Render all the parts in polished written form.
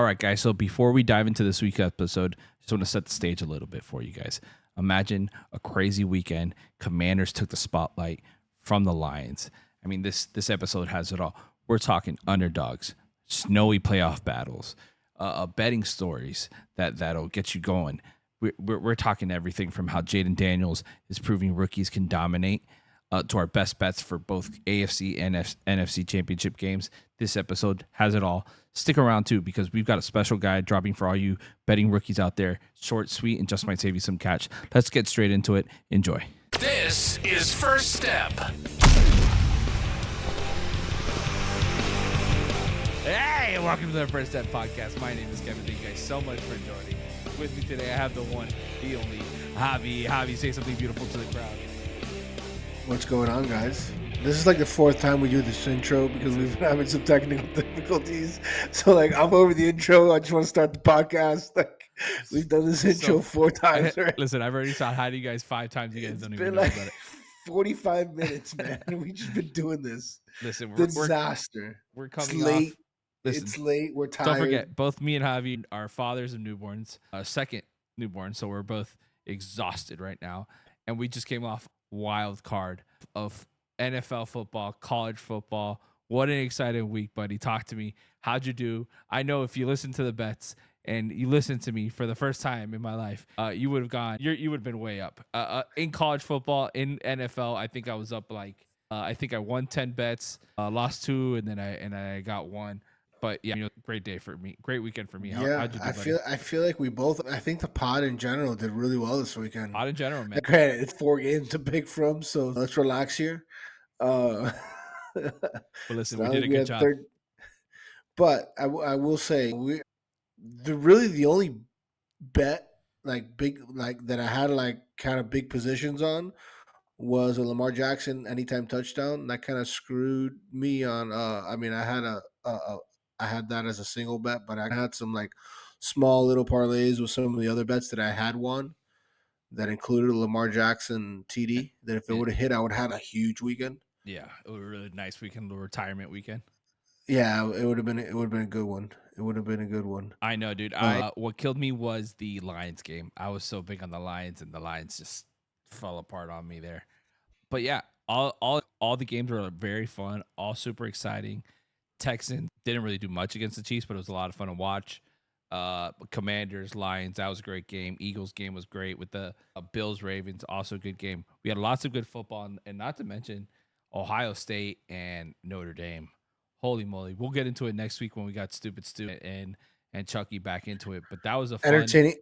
right, guys. So before we dive into this week's episode, just want to set the stage a little bit for you guys. Imagine a crazy weekend. Commanders took the spotlight from the Lions. I mean, this episode has it all. We're talking underdogs, snowy playoff battles, betting stories that'll get you going. We're talking everything from how Jaden Daniels is proving rookies can dominate to our best bets for both AFC and NFC Championship games. This episode has it all. Stick around too, because we've got a special guide dropping for all you betting rookies out there. Short, sweet, and just might save you some cash. Let's get straight into it. Enjoy. This is First Step. Hey, welcome to the First Step Podcast. My name is Kevin. Thank you guys so much for joining. With me today, I have the one, the only, Javi. Javi, say something beautiful to the crowd. What's going on, guys? This is like the fourth time we do this intro because we've been having some technical difficulties. So, like, I'm over the intro. I just want to start the podcast. Like, we've done this intro 4 times already. Listen, I've already said hi to you guys 5 times. You guys don't even Been know like about it. 45 minutes, man. We've just been doing this. Listen, Disaster. we're coming It's late. off. Listen, It's late. We're tired. don't forget, both me and Javi are fathers of newborns, second newborn, so we're both exhausted right now. And we just came off wild card of NFL football, college football. What an exciting week, buddy. Talk to me. How'd you do? I know if you listen to the bets and you listen to me for the first time in my life, you would have gone. You would have been way up in college football. In NFL, I think I was up like I think I won 10 bets, lost 2, and then I got 1. But yeah, great day for me. Great weekend for me. How'd you do, buddy? I feel like we both. I think the pod in general did really well this weekend. Pod in general, man. Granted, it's 4 games to pick from, so let's relax here. But listen, we did a good job. But I will say the only bet like big like that I had like kind of big positions on was a Lamar Jackson anytime touchdown. That kind of screwed me on. I mean, I had that as a single bet, but I had some like small little parlays with some of the other bets that I had won that included a Lamar Jackson TD. That if it would have hit, I would have had a huge weekend. Yeah, it was a really nice weekend, a retirement weekend. Yeah, it would have been a good one. It would have been a good one. I know, dude. What killed me was the Lions game. I was so big on the Lions, and the Lions just fell apart on me there. But yeah, all the games were very fun, all super exciting. Texans didn't really do much against the Chiefs, but it was a lot of fun to watch. Commanders, Lions, that was a great game. Eagles game was great with the Bills, Ravens, also a good game. We had lots of good football, and not to mention Ohio State and Notre Dame. Holy moly. We'll get into it next week when we got Stupid Stu and Chucky back into it. But that was a fun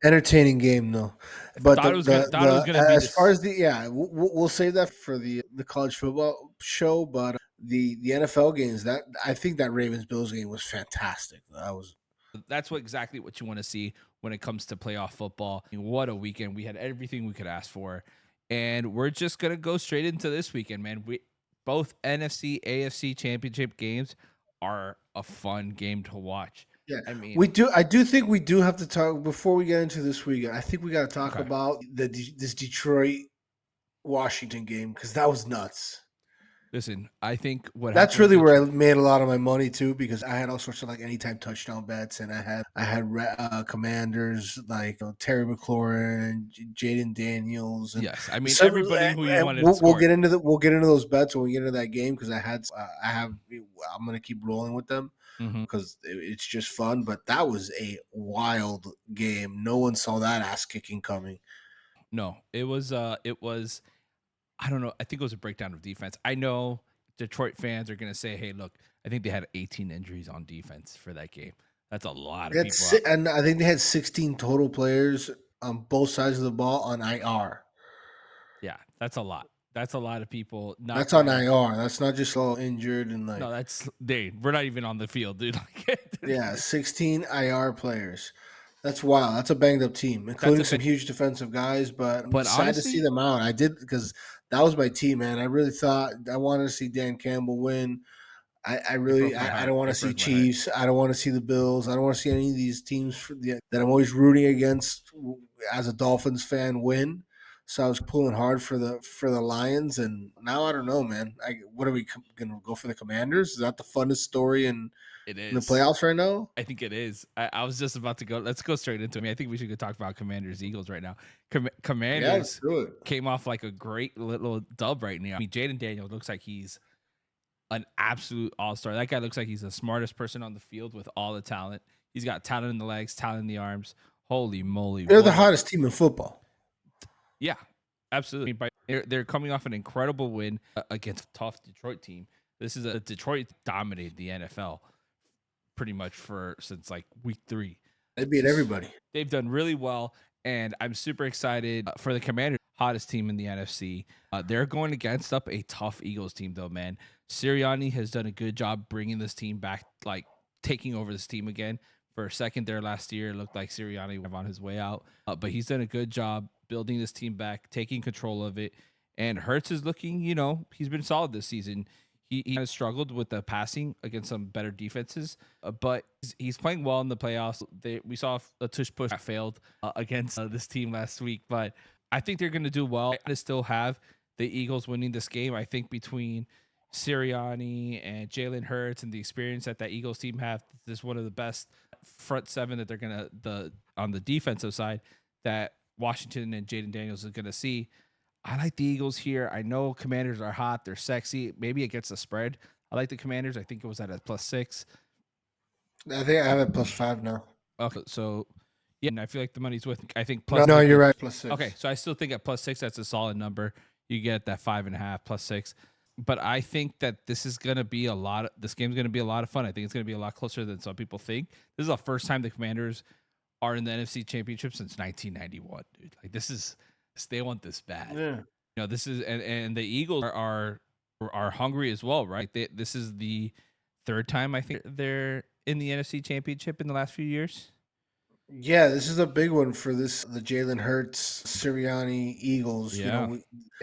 entertaining game though. But it was gonna be as far as we'll save that for the college football show. But the NFL games, that I think that Ravens Bills game was fantastic. That's exactly what you want to see when it comes to playoff football. I mean, what a weekend. We had everything we could ask for. And we're just gonna go straight into this weekend, man. Both NFC, AFC Championship games are a fun game to watch. Yeah, I mean, I do think we do have to talk before we get into this weekend. I think we got to talk about this Detroit Washington game because that was nuts. Listen, I think that's really where I made a lot of my money too, because I had all sorts of like anytime touchdown bets, and I had Commanders like Terry McLaurin, Jaden Daniels, and yes, I mean everybody who you wanted. We'll get into those bets when we get into that game because I'm gonna keep rolling with them because it's just fun. But that was a wild game. No one saw that ass kicking coming. No, it was. I don't know. I think it was a breakdown of defense. I know Detroit fans are going to say, hey, look, I think they had 18 injuries on defense for that game. That's a lot of people. And I think they had 16 total players on both sides of the ball on IR. Yeah, that's a lot. That's a lot of people. That's on IR. That's not just all injured and like. No, we're not even on the field, dude. Yeah, 16 IR players. That's wild. That's a banged up team, including some huge defensive guys. But I'm sad honestly, to see them out. I did because that was my team, man. I really thought I wanted to see Dan Campbell win. I don't want to see Chiefs. I don't want to see the Bills. I don't want to see any of these teams that I'm always rooting against as a Dolphins fan win. So I was pulling hard for the Lions, and now I don't know, man. What are we going to go for the Commanders? Is that the funnest story in It in the is. playoffs right now. I think it is. I was just about to go. Let's go straight into it. I mean, I think we should go talk about Commanders Eagles right now. Yeah, let's Commanders do it. came off like a great little dub right now. I mean, Jaden Daniels looks like he's an absolute all-star. That guy looks like he's the smartest person on the field with all the talent. He's got talent in the legs, talent in the arms. Holy moly. They're the hottest team in football. Yeah, absolutely. They're coming off an incredible win against a tough Detroit team. This is a Detroit dominated the NFL pretty much since like week 3. They beat everybody. They've done really well, and I'm super excited for the Commanders, hottest team in the NFC. They're going against up a tough Eagles team, though, man. Sirianni has done a good job bringing this team back, like taking over this team again. For a second there last year, it looked like Sirianni was on his way out, but he's done a good job building this team back, taking control of it. And Hurts is looking, he's been solid this season. He has struggled with the passing against some better defenses, but he's playing well in the playoffs. We saw a tush push that failed against this team last week, but I think they're going to do well. I still have the Eagles winning this game. I think between Sirianni and Jalen Hurts and the experience that Eagles team have, this is one of the best front seven that they're going to on the defensive side that Washington and Jaden Daniels is going to see. I like the Eagles here. I know Commanders are hot. They're sexy. Maybe it gets a spread. I like the Commanders. I think it was at a +6. I think I have it +5 now. Okay, so yeah, and I feel like the money's with. I think No, you're right. +6. Okay, so I still think at +6, that's a solid number. You get that 5.5 +6. But I think that this is gonna be this game's gonna be a lot of fun. I think it's gonna be a lot closer than some people think. This is the first time the Commanders are in the NFC Championship since 1991, dude. Like they want this bad. Yeah. This is and the Eagles are hungry as well, right? This is the third time I think they're in the NFC Championship in the last few years. Yeah, this is a big one for the Jalen Hurts, Sirianni Eagles. Yeah.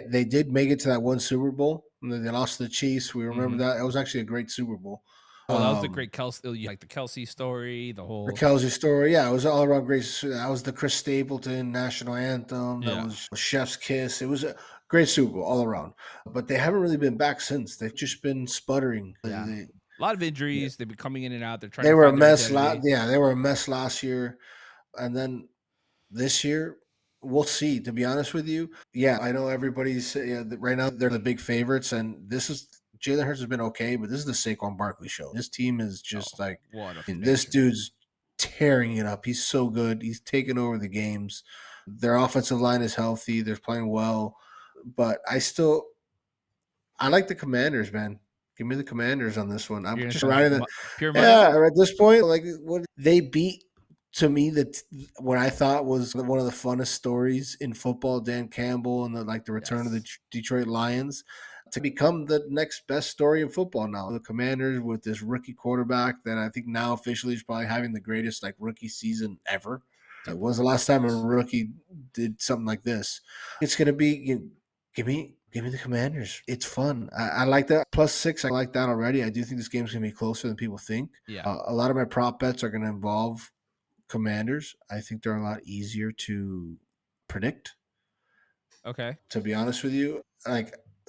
They did make it to that one Super Bowl. And then they lost to the Chiefs. We remember Mhm. that. It was actually a great Super Bowl. Oh, that was the great Kelsey, like the Kelsey story, the whole Kelsey story. Yeah, it was all around great. That was the Chris Stapleton national anthem. That Yeah. was Chef's Kiss. It was a great Super Bowl all around. But they haven't really been back since. They've just been sputtering. Yeah. A lot of injuries. They've been coming in and out. They're trying. They to were a find their mess. identity. They were a mess last year, and then this year we'll see. To be honest with you, yeah, I know everybody's right now they're the big favorites, and this is Jalen Hurts has been okay, but this is the Saquon Barkley show. This team is just this dude's tearing it up. He's so good. He's taking over the games. Their offensive line is healthy. They're playing well, but I like the Commanders, man. Give me the Commanders on this one. I'm just riding the pure money. Yeah, at this point, like what they beat to me that what I thought was one of the funnest stories in football, Dan Campbell and the return of the Detroit Lions to become the next best story in football now. The Commanders with this rookie quarterback that I think now officially is probably having the greatest rookie season ever. It was the last time a rookie did something like this. It's going to be give me the Commanders. It's fun. I like that +6. I like that already. I do think this game's going to be closer than people think. Yeah. A lot of my prop bets are going to involve Commanders. I think they're a lot easier to predict. Okay. To be honest with you,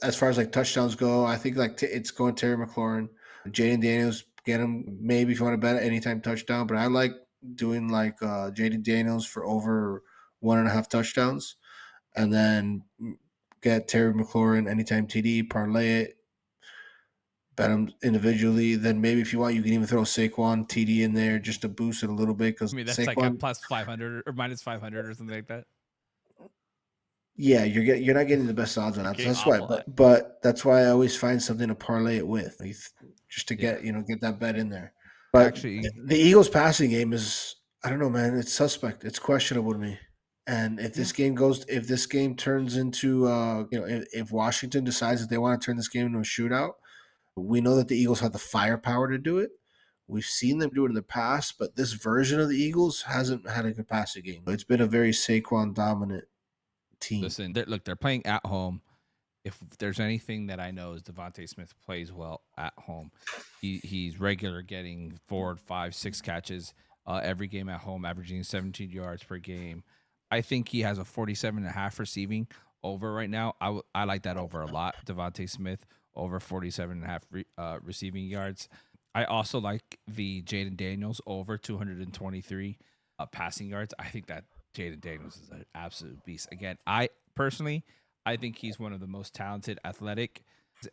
as far as touchdowns go, I think it's going Terry McLaurin, Jaden Daniels. Get him maybe if you want to bet anytime touchdown. But I like doing Jaden Daniels for over 1.5 touchdowns, and then get Terry McLaurin anytime TD, parlay it, bet them individually. Then maybe if you want, you can even throw Saquon TD in there just to boost it a little bit. Because that's Saquon, like +500 or -500 or something like that. Yeah, you're not getting the best odds on that. So that's why, but that's why I always find something to parlay it with, just to get get that bet in there. But actually, the Eagles' passing game is I don't know, man. It's suspect. It's questionable to me. And if this game turns into if Washington decides that they want to turn this game into a shootout, we know that the Eagles have the firepower to do it. We've seen them do it in the past, but this version of the Eagles hasn't had a good passing game. It's been a very Saquon dominant team. Listen, they're playing at home. If there's anything that I know is Devontae Smith plays well at home. He's regular getting 4, 5, 6 catches every game at home, averaging 17 yards per game. I think he has a 47.5 receiving over right now. I like that over a lot. Devontae Smith over 47.5 receiving yards. I also like the Jaden Daniels over 223 passing yards. I think that Jaden Daniels is an absolute beast. Again, I think he's one of the most talented, athletic,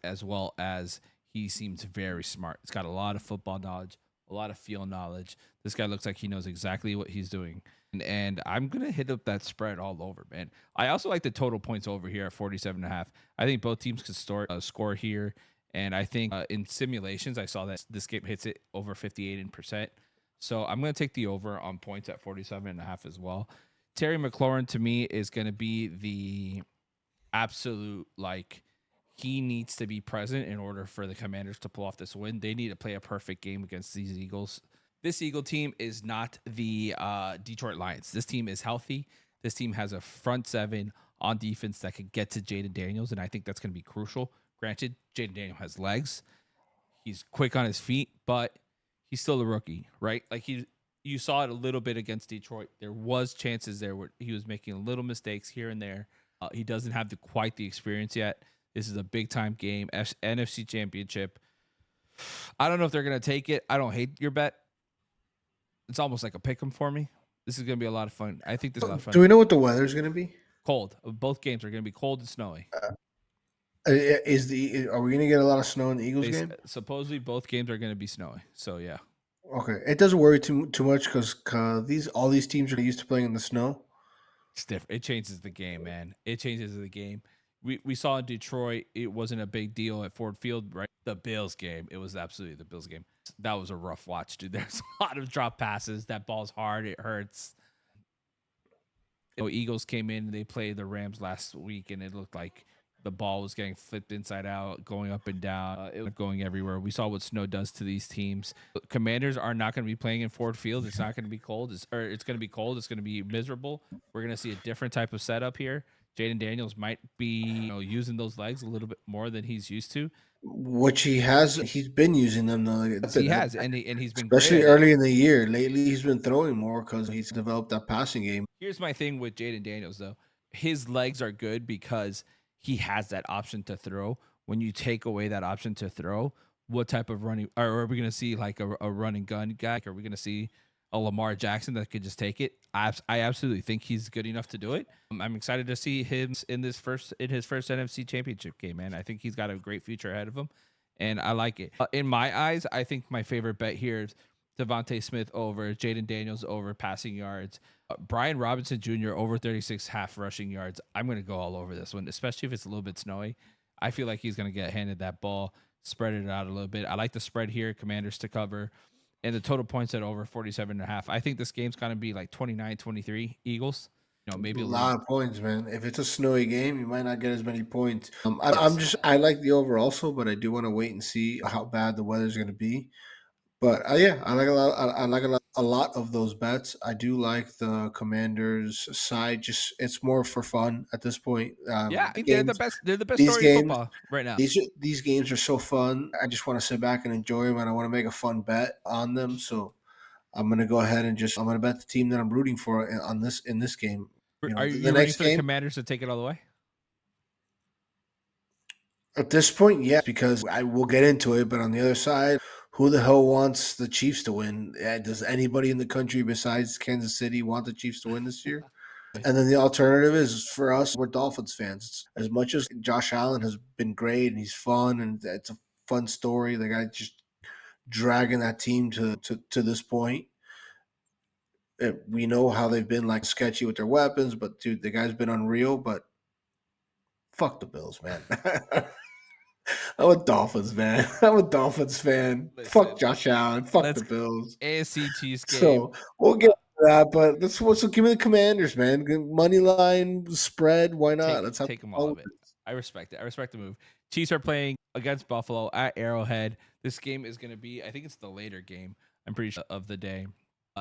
as well as he seems very smart. He's got a lot of football knowledge, a lot of field knowledge. This guy looks like he knows exactly what he's doing. And I'm going to hit up that spread all over, man. I also like the total points over here at 47.5. I think both teams could score here. And I think in simulations, I saw that this game hits it over 58%. So I'm going to take the over on points at 47.5 as well. Terry McLaurin to me is going to be the absolute, like, he needs to be present in order for the Commanders to pull off this win. They need to play a perfect game against these Eagles. This Eagle team is not the Detroit Lions. This team is healthy. This team has a front seven on defense that could get to Jaden Daniels, and I think that's going to be crucial. Granted, Jaden Daniels has legs. He's quick on his feet, but he's still a rookie, right? Like you saw it a little bit against Detroit. There was chances there where he was making little mistakes here and there. He doesn't have quite the experience yet. This is a big time game, NFC Championship. I don't know if they're going to take it. I don't hate your bet. It's almost like a pick 'em for me. This is going to be a lot of fun. I think this is a lot of fun. Do we know what the weather's going to be? Cold. Both games are going to be cold and snowy. Are we going to get a lot of snow in the Eagles game? Supposedly both games are going to be snowy. So yeah. Okay, it doesn't worry too much because all these teams are used to playing in the snow. It's different. It changes the game, man. It changes the game. We saw in Detroit, it wasn't a big deal at Ford Field, right? The Bills game, it was absolutely the Bills game. That was a rough watch, dude. There's a lot of drop passes. That ball's hard. It hurts. Eagles came in, they played the Rams last week, and it looked like the ball was getting flipped inside out, going up and down. It was going everywhere. We saw what snow does to these teams. Commanders are not going to be playing in Ford Field. It's not going to be cold. It's going to be cold. It's going to be miserable. We're going to see a different type of setup here. Jaden Daniels might be using those legs a little bit more than he's used to. Which he's been using them though. He has, and he's been especially great early in the year. Lately, he's been throwing more because he's developed that passing game. Here's my thing with Jaden Daniels, though. His legs are good because he has that option to throw. When you take away that option to throw, what type of running are we going to see? Like a run and gun guy? Are we going to see a Lamar Jackson that could just take it? I absolutely think he's good enough to do it. I'm excited to see him in his first NFC Championship game, man. I think he's got a great future ahead of him, and I like it. In my eyes, I think my favorite bet here is Devontae Smith over, Jaden Daniels over passing yards, Brian Robinson Jr. over 36 half rushing yards. I'm going to go all over this one, especially if it's a little bit snowy. I feel like he's going to get handed that ball, spread it out a little bit. I like the spread here, Commanders to cover, and the total points at over 47.5. I think this game's going to be like 29-23 Eagles. Maybe a lot of points, man. If it's a snowy game, you might not get as many points. I like the over also, but I do want to wait and see how bad the weather's going to be. But yeah, I like a lot. I like a lot of those bets. I do like the Commanders side. Just it's more for fun at this point. Yeah, I think they're the best. They're the best story in football right now. These games are so fun. I just want to sit back and enjoy them, and I want to make a fun bet on them. So I'm gonna go ahead and I'm gonna bet the team that I'm rooting for in this game. Are you ready for the Commanders to take it all the way? At this point, yes, because I will get into it. But on the other side, who the hell wants the Chiefs to win? Does anybody in the country besides Kansas City want the Chiefs to win this year? And then the alternative is for us, we're Dolphins fans. As much as Josh Allen has been great and he's fun and it's a fun story, the guy just dragging that team to this point. We know how they've been like sketchy with their weapons, but dude, the guy's been unreal. But fuck the Bills, man. I'm a Dolphins man. I'm a Dolphins fan. Listen, fuck Josh Allen. Fuck the Bills. AFC Chiefs game. So we'll get to that, but so give me the Commanders, man. Money line spread. Why not? Let's take them all of it. I respect it. I respect the move. Chiefs are playing against Buffalo at Arrowhead. This game is going to be, I think it's the later game, I'm pretty sure, of the day.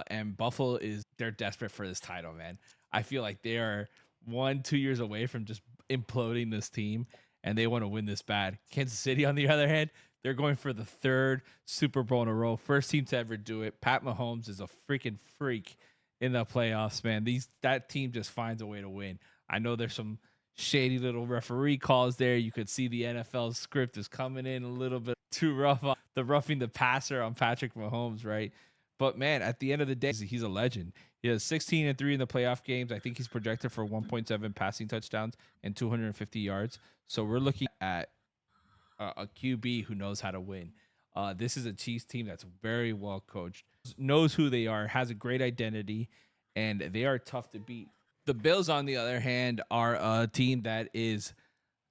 And Buffalo they're desperate for this title, man. I feel like they are 1-2 years away from just imploding this team, and they want to win this bad. Kansas City, on the other hand, they're going for the third Super Bowl in a row. First team to ever do it. Pat Mahomes is a freaking freak in the playoffs, man. That team just finds a way to win. I know there's some shady little referee calls there. You could see the NFL script is coming in a little bit too rough on the roughing the passer on Patrick Mahomes, right? But man, at the end of the day, he's a legend. He has 16-3 in the playoff games. I think he's projected for 1.7 passing touchdowns and 250 yards. So we're looking at a QB who knows how to win. This is a Chiefs team that's very well coached, knows who they are, has a great identity, and they are tough to beat. The Bills, on the other hand, are a team that is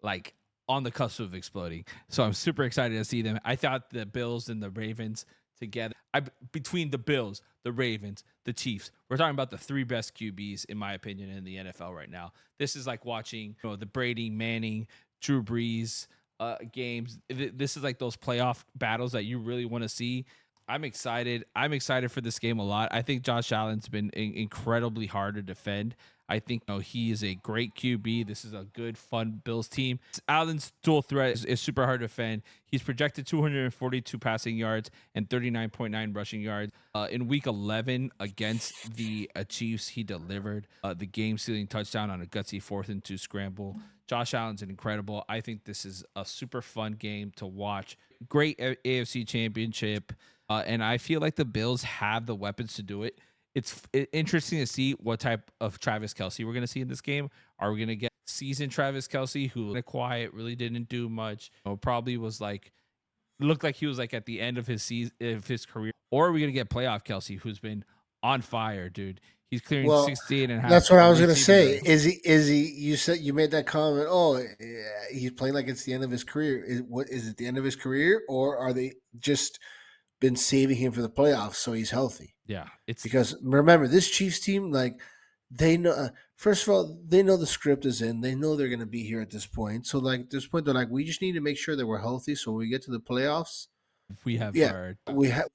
like on the cusp of exploding. So I'm super excited to see them. I thought the Bills and the Ravens together, between the Bills, the Ravens, the Chiefs, we're talking about the three best QBs in my opinion in the NFL right now. This is like watching the Brady, Manning, Drew Brees games. This is like those playoff battles that you really want to see. I'm excited. I'm excited for this game a lot. I think Josh Allen's been incredibly hard to defend. I think he is a great QB. This is a good, fun Bills team. Allen's dual threat is super hard to defend. He's projected 242 passing yards and 39.9 rushing yards. In week 11 against the Chiefs, he delivered the game-sealing touchdown on a gutsy 4th-and-2 scramble. Josh Allen's incredible. I think this is a super fun game to watch. Great AFC Championship. And I feel like the Bills have the weapons to do it. It's interesting to see what type of Travis Kelce we're going to see in this game. Are we going to get seasoned Travis Kelce who was quiet, really didn't do much, probably was like, looked like he was like at the end of his season, of his career? Or are we going to get playoff Kelce who's been on fire, dude? He's clearing Well, 68 and a half that's what I was gonna receiving say. yards. Is he? You said you made that comment. Oh, he's playing like it's the end of his career. Is it the end of his career, or are they just been saving him for the playoffs so he's healthy? Yeah, it's Because remember, this Chiefs team, like they know. First of all, they know the script is in. They know they're gonna be here at this point. So like at this point, they're like, we just need to make sure that we're healthy so when we get to the playoffs, we have yeah, our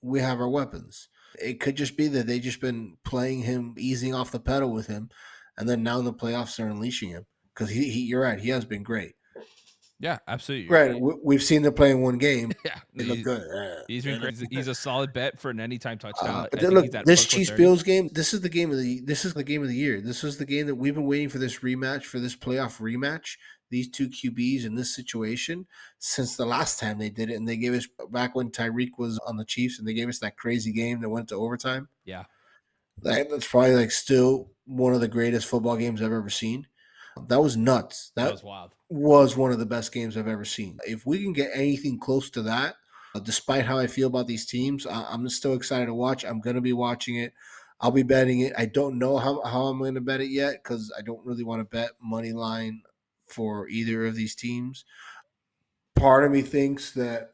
we have our weapons. It could just be that they just been playing him, easing off the pedal with him, and then now in the playoffs they're unleashing him because you're right, he has been great. yeah, absolutely. Granted, we've seen them play in one game. Yeah, They look good. he's been great. He's a solid bet for an anytime touchdown. But I then think look, he's at this plus Chiefs 130. Bills game. This is the game of the. This is the game of the year. This is the game that we've been waiting for. This rematch, for this playoff rematch. These two QBs in this situation since the last time they did it, and they gave us back when Tyreek was on the Chiefs, and they gave us that crazy game that went to overtime. Yeah, That's probably like still one of the greatest football games I've ever seen. That was nuts. that That was wild. was one of the best games I've ever seen. If we can get anything close to that, despite how I feel about these teams, I'm still excited to watch. I'm going to be watching it. I'll be betting it. I don't know how I'm going to bet it yet because I don't really want to bet money line for either of these teams. Part of me thinks that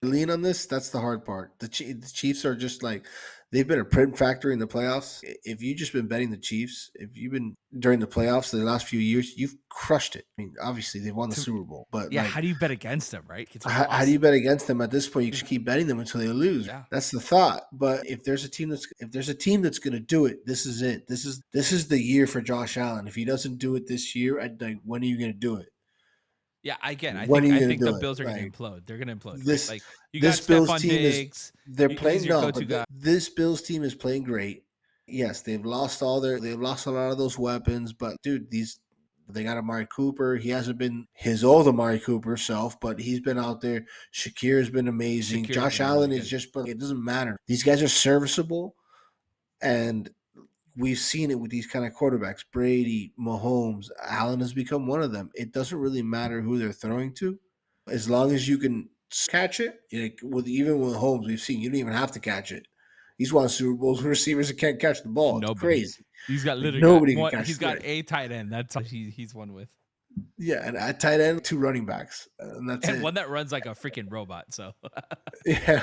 lean on this. That's the hard part. The Chiefs are just like they've been a print factory in the playoffs. If you've just been betting the Chiefs, if you've been during the playoffs the last few years, you've crushed it. I mean, obviously they've won the Super Bowl, but Yeah, like, how do you bet against them, right? It's how do you bet against them at this point? You just keep betting them until they lose. Yeah. That's the thought. But if there's a team that's going to do it, this is it. This is the year for Josh Allen. If he doesn't do it this year, like, when are you going to do it? Yeah, again, When are I you going to think the do it? Bills are going to Like, implode. They're going to implode, right? this Like you got this Bills Stephon team is Diggs. they're He's playing your no, go-to but guy. this Bills team is playing great. Yes, they've lost a lot of those weapons, but dude, they got Amari Cooper. He hasn't been his old Amari Cooper self, but he's been out there. Shakir has been amazing. Shakir's Josh been really Allen is good. just, but it doesn't matter. These guys are serviceable, and we've seen it with these kind of quarterbacks. Brady, Mahomes, Allen has become one of them. It doesn't really matter who they're throwing to, as long as you can catch it. With even with Holmes, we've seen you don't even have to catch it. He's won Super Bowls with receivers that can't catch the ball. It's Nobody. crazy. He's got Like, literally got nobody can one. catch He's the got thing. a tight end. That's all he's won with, Yeah, and at tight end, two running backs, and that's and it. one that runs like a freaking robot. So Yeah.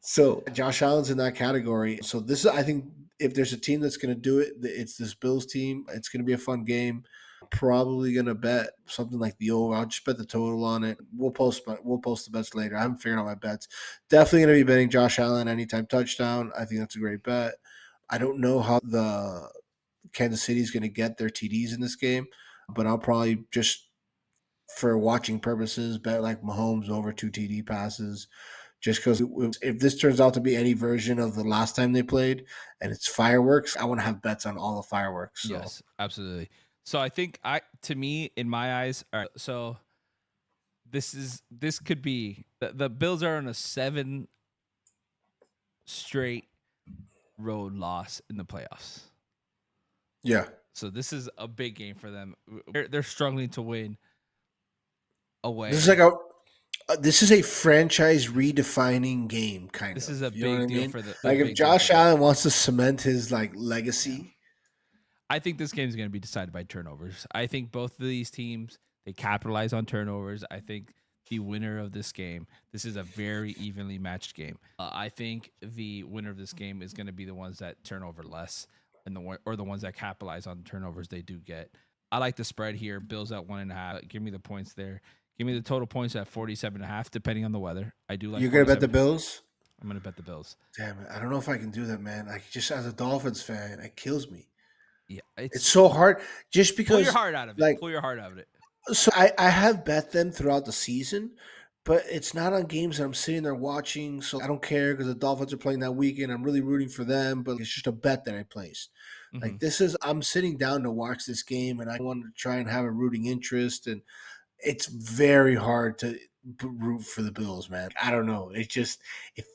So Josh Allen's in that category. So this is, I think, if there's a team that's going to do it, it's this Bills team. It's going to be a fun game. Probably going to bet something like the over. I'll just bet the total on it. We'll post the bets later. I haven't figured out my bets. Definitely going to be betting Josh Allen anytime touchdown. I think that's a great bet. I don't know how the Kansas City is going to get their TDs in this game, but I'll probably just for watching purposes bet like Mahomes over 2 TD passes just because if this turns out to be any version of the last time they played and it's fireworks, I want to have bets on all the fireworks. So yes, absolutely. So I think to me, in my eyes, all right. So this could be the Bills are on a 7 straight road loss in the playoffs. Yeah. So this is a big game for them. They're struggling to win This is away. like this is a franchise redefining game, kind This of. is a You know what I big deal mean? for the Like if big deal for Josh them. Allen wants to cement his like Yeah. legacy, I think this game is going to be decided by turnovers. I think both of these teams they capitalize on turnovers. I think the winner of this game. This is a very evenly matched game. I think the winner of this game is going to be the ones that turn over less, and the ones that capitalize on the turnovers they do get. I like the spread here. Bills at 1.5. Give me the points there. Give me the total points at 47.5, depending on the weather. I do like you're gonna bet the 47. Bills. I'm going to bet the Bills. Damn it, I don't know if I can do that, man. Like just as a Dolphins fan, it kills me. Yeah, It's so hard, just pull your because heart out of it. like Pull your heart out of it. so I have bet them throughout the season, but it's not on games that I'm sitting there watching. So I don't care because the Dolphins are playing that weekend. I'm really rooting for them, but it's just a bet that I placed. Mm-hmm. Like this is I'm sitting down to watch this game, and I want to try and have a rooting interest, and it's very hard to root for the Bills, man. I don't know. It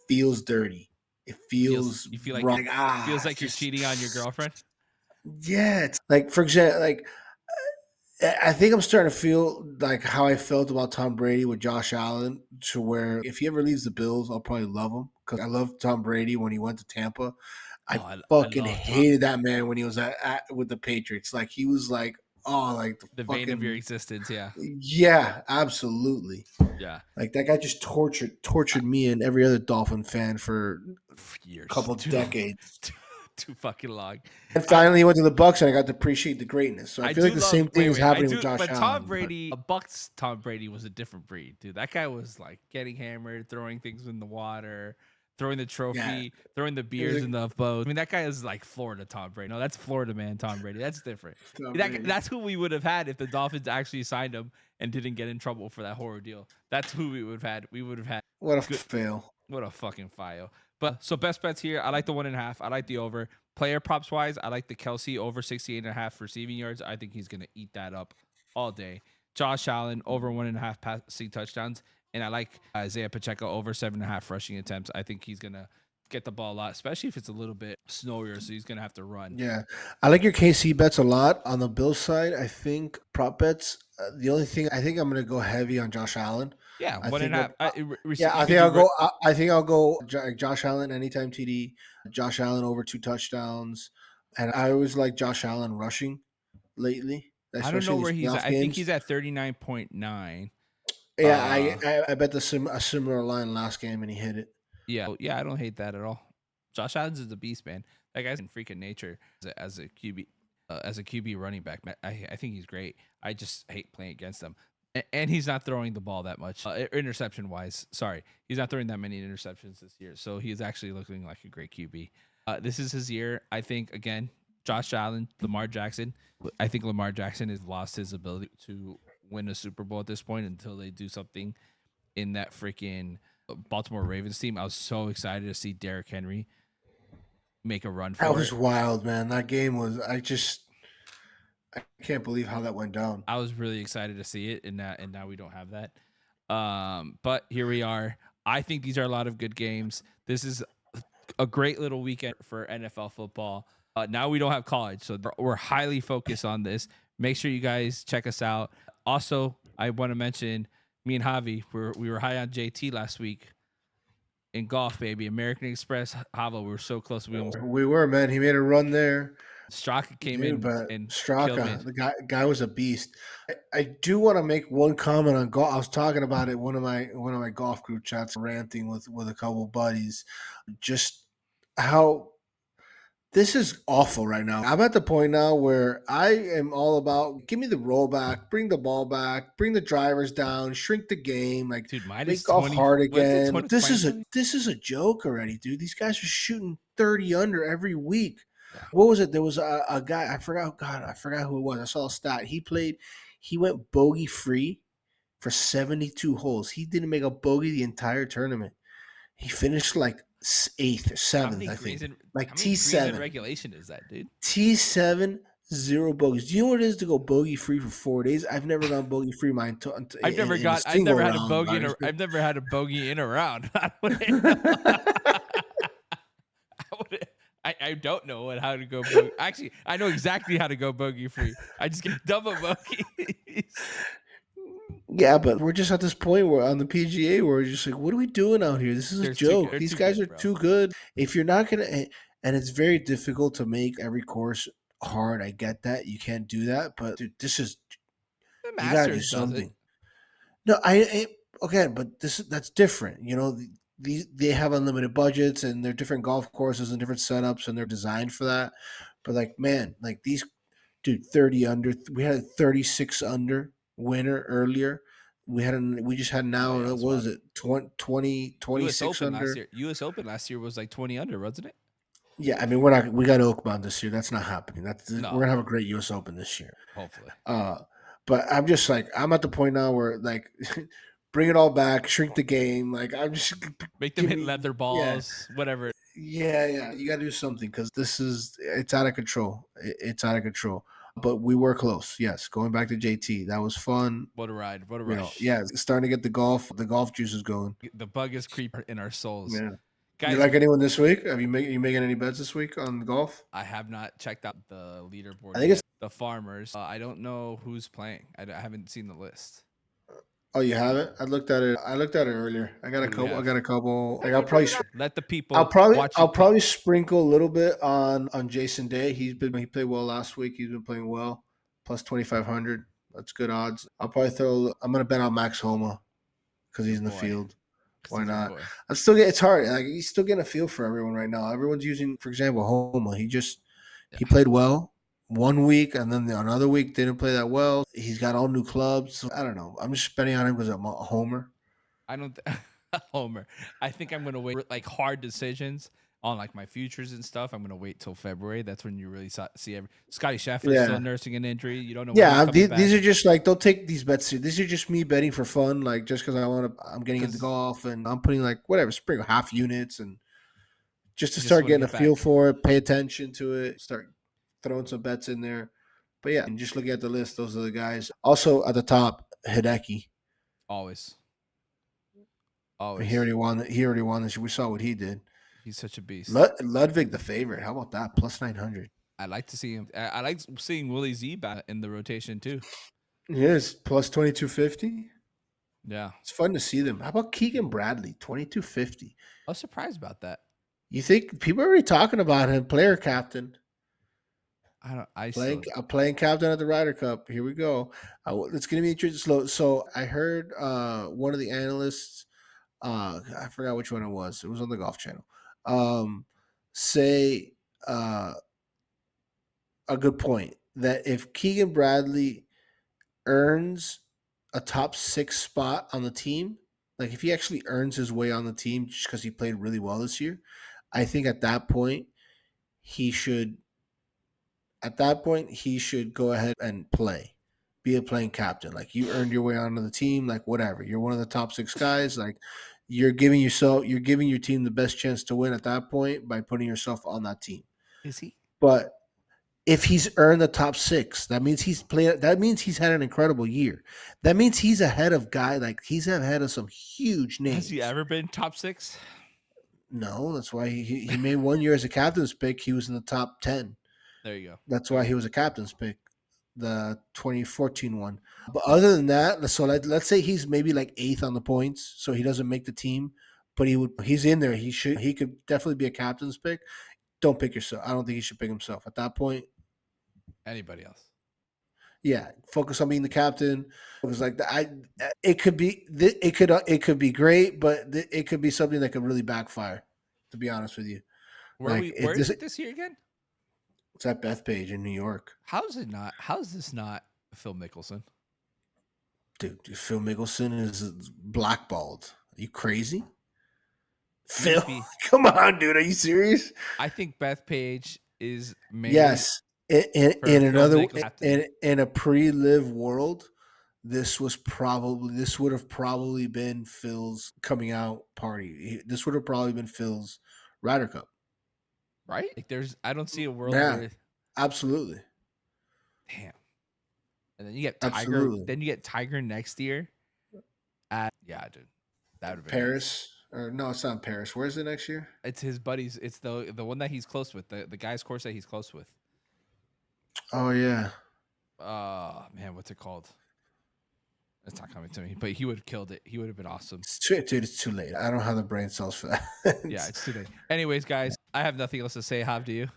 feels dirty. It feels You feel like wrong. feels like you're Just cheating on your girlfriend. yeah. It's like for example, like I think I'm starting to feel like how I felt about Tom Brady with Josh Allen, to where if he ever leaves the Bills, I'll probably love him because I loved Tom Brady when he went to Tampa. I Oh, I fucking love Tom. hated that man when he was with the Patriots. Like he was like, oh, like the The vein of your fucking existence. Yeah, yeah, absolutely. yeah. Like that guy just tortured me and every other Dolphin fan for a Years, couple too long, decades. too fucking long. And finally, he went to the Bucks, and I got to appreciate the greatness. So I I feel like do the love. same thing is Wait. I happening with do, Josh but Tom Allen. But Brady, a Bucks Tom Brady was a different breed, dude. That guy was like getting hammered, throwing things in the water, throwing the yeah, trophy, throwing the it was beers like in the boat. I mean, that guy is like Florida Tom Brady. No, that's Florida man Tom Brady. That's different. Tom Brady. That's who we would have had if the Dolphins actually signed him and didn't get in trouble for that horror deal. That's who we would have had. We would have had What a good. fail. What a fucking file. But so best bets here. I like the 1.5. I like the over. Player props wise, I like the Kelsey over 68.5 receiving yards. I think he's gonna eat that up all day. Josh Allen over 1.5 passing touchdowns, and I like Isaiah Pacheco over 7.5 rushing attempts. I think he's gonna get the ball a lot, especially if it's a little bit snowier, so he's gonna have to run. Yeah, I like your KC bets a lot. On the Bills side, I think prop bets. The only thing I think I'm going to go heavy on Josh Allen. Yeah, I one think and a half. yeah, You I could think do I'll go. I think I'll go Josh Allen anytime TD. Josh Allen over 2 touchdowns, and I always like Josh Allen rushing lately, I don't know especially in where these he's at. playoff I think games. he's at 39.9. Yeah, I bet a similar line last game, and he hit it. Yeah, I don't hate that at all. Josh Allen's is a beast, man. That guy's in freaking nature as a QB, as a QB running back. Man, I think he's great. I just hate playing against him, and he's not throwing the ball that much. Interception wise, sorry, he's not throwing that many interceptions this year. So he's actually looking like a great QB. This is his year. I think again, Josh Allen, Lamar Jackson. I think Lamar Jackson has lost his ability to win a Super Bowl at this point until they do something in that freaking Baltimore Ravens team. I was so excited to see Derrick Henry make a run That for was it. wild, man. That game was. I can't believe how that went down. I was really excited to see it, and now we don't have that. But here we are. I think these are a lot of good games. This is a great little weekend for NFL football. Now we don't have college, so we're highly focused on this. Make sure you guys check us out. Also, I want to mention me and Javi. We were high on JT last week in golf, baby. American Express, Hava. We were so close. We almost We were, man. He made a run there. Straka came Dude, in but and killed me. Straka, the guy was a beast. I do want to make one comment on golf. I was talking about it one of my golf group chats, ranting with a couple buddies, just how this is awful right now. I'm at the point now where I am all about give me the rollback, bring the ball back, bring the drivers down, shrink the game, like Dude, make minus golf 20. hard What's it? again. 20, This minus is a 20? this is a joke already, dude. These guys are shooting 30 under every week. Yeah. What was it? There was a guy, I forgot, God, I forgot who it was. I saw a stat. He went bogey free for 72 holes. He didn't make a bogey the entire tournament. He finished like eighth or How seventh, many I greens think. in Like how many greens in T7. regulation is that, dude? T7 Zero bogeys. Do you know what it is to go bogey free for 4 days? I've never gone bogey free in a I've single never had a round. bogey I've never had a bogey in a round. I wouldn't know. I don't know how to go bogey. Actually, I know exactly how to go bogey free. I just get double bogeys. Yeah, but we're just at this point where on the PGA where we're just like, what are we doing out here? This is a joke. They're These too guys good, are bro. too good. If you're not gonna, and it's very difficult to make every course hard. I get that you can't do that, but dude, this is The you gotta do Masters does it. something. No, okay, but that's different. You know, these they have unlimited budgets and they're different golf courses and different setups and they're designed for that. But like, man, like these dude, 30 under. We had a 36 under winner earlier. We just had Oh now, yeah, what that's was wild. it? 20, U.S. 26 Open last under. year. U.S. Open last year was like 20 under, wasn't it? Yeah, I mean, we got Oakmont this year. That's not happening. We're No, gonna have a great US Open this year. hopefully. Uh, but I'm just like, I'm at the point now where like bring it all back, shrink the game. Like I'm just Make them give hit me leather yeah. balls, whatever. Yeah. You got to do something because it's out of control. It's out of control. But we were close. Yes, going back to JT, that was fun. What a ride. What a You know, rush. yeah, it's starting to get the golf juices going. The bug is creeping in our souls. Yeah. You Guys, like anyone this week? Have you making any bets this week on golf? I have not checked out the leaderboard I think it's. yet. The farmers. I don't know who's playing. I haven't seen the list. Oh, you haven't? I looked at it. I looked at it earlier. I got a Who do we couple. I have? got a couple. Like Let the people watch you I'll pick. probably sprinkle a little bit on Jason Day. He played well last week. He's been playing well. Plus 2,500. That's good odds. I'll probably throw. I'm gonna bet on Max Homa because he's in the Boy, field. 'cause Why he's my not? boy. I'm still getting. It's hard. Like he's still getting a feel for everyone right now. Everyone's using, for example, Homa. He Yeah. played well 1 week, and then another week didn't play that well. He's got all new clubs. So I don't know. I'm just betting on him because I'm a homer. I don't Homer. I think I'm gonna wait for, like hard decisions on like my futures and stuff. I'm gonna wait till February. That's when you really see every Scotty Scheffler's still Yeah. nursing an injury. You don't know when he's Yeah, coming these back. are just like don't take these bets. These are just me betting for fun, like just because I'm getting into 'Cause golf and I'm putting like whatever sprinkle half units and just to you just start want to getting a get feel back. for it, pay attention to it, start throwing some bets in there. But yeah, and just looking at the list, those are the guys. Also at the top, Hideki. Always. He Always. already won. He already won this. We saw what he did. He's such a beast. Ludwig the favorite. How about that? Plus 900. I like to see him. I like seeing Willie Z back in the rotation too. He is plus 2250. Yeah. It's fun to see them. How about Keegan Bradley? 2250. I was surprised about that. You think people are already talking about him, player captain, I don't I still playing captain at the Ryder Cup. Here we go. It's going to be interesting. So I heard one of the analysts, I forgot which one it was. It was on the Golf Channel. Say a good point that if Keegan Bradley earns a top 6 spot on the team, like if he actually earns his way on the team just because he played really well this year, I think at that point he should go ahead and be a playing captain. Like you earned your way onto the team, like whatever. You're one of the top 6 guys. Like you're giving your team the best chance to win at that point by putting yourself on that team. is he? But if he's earned the top 6, that means he's had an incredible year. That means he's ahead of he's ahead of some huge names. Has he ever been top 6? No, that's why he made 1 year as a captain's pick. He was in the top 10. There you go. That's why he was a captain's pick, the 2014 one. But other than that, so let's say he's maybe like 8th on the points, so he doesn't make the team, but he's in there. He could definitely be a captain's pick. Don't pick yourself. I don't think he should pick himself at that point. Anybody else? Yeah, focus on being the captain. It was like it could be great, but it could be something that could really backfire. To be honest with you, Where is it this year again? It's at Bethpage in New York. How is this not Phil Mickelson? Dude, Phil Mickelson is blackballed. Are you crazy? Phil, come on, dude. Are you serious? I think Bethpage is made. Yes. In a pre-live world, this would have probably been Phil's coming out party. This would have probably been Phil's Ryder Cup. Right? Like I don't see a world Yeah, where absolutely. Damn. And then you get Tiger. Absolutely. Then you get Tiger next year. Yeah, dude. That would have been nice. Paris. Or no, it's not Paris. Where's it next year? It's his buddies. It's the one that he's close with. The guy's course that he's close with. Oh yeah. Man, what's it called? It's not coming to me, but he would have killed it. He would have been awesome. Dude, it's too late. I don't have the brain cells for that. Yeah, it's too late. Anyways, guys, I have nothing else to say. Have do you?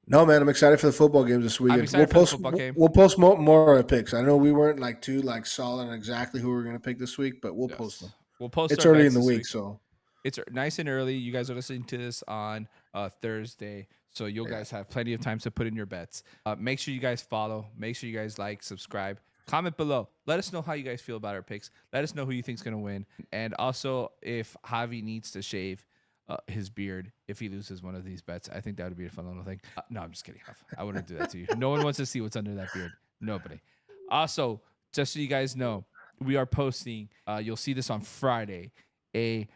No, man, I'm excited for the football games this weekend. excited for the football game. We'll post more picks. I know we weren't like too like solid on exactly who we're gonna pick this week, but we'll post them. We'll post. It's our early bets in the this week, so it's nice and early. You guys are listening to this on Thursday, so you guys have plenty of time to put in your bets. Make sure you guys follow. Make sure you guys like, subscribe, comment below. Let us know how you guys feel about our picks. Let us know who you think's gonna win, and also if Javi needs to shave his beard if he loses one of these bets. I think that would be a fun little thing. No, I'm just kidding. I wouldn't do that to you. No one wants to see what's under that beard. Nobody. Also, just so you guys know, we are posting, you'll see this on Friday, a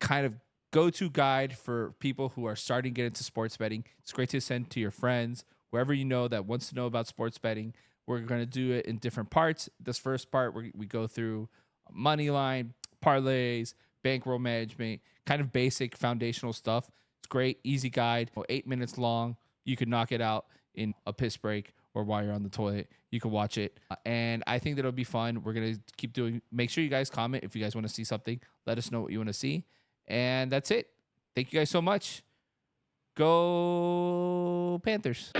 kind of go-to guide for people who are starting to get into sports betting. It's great to send to your friends, whoever you know that wants to know about sports betting. We're going to do it in different parts. This first part, we go through money line, parlays, bankroll management, kind of basic foundational stuff. It's great, easy guide, 8 minutes long. You could knock it out in a piss break or while you're on the toilet. You can watch it. And I think that'll be fun. We're going to keep doing. Make sure you guys comment if you guys want to see something. Let us know what you want to see. And that's it. Thank you guys so much. Go Panthers.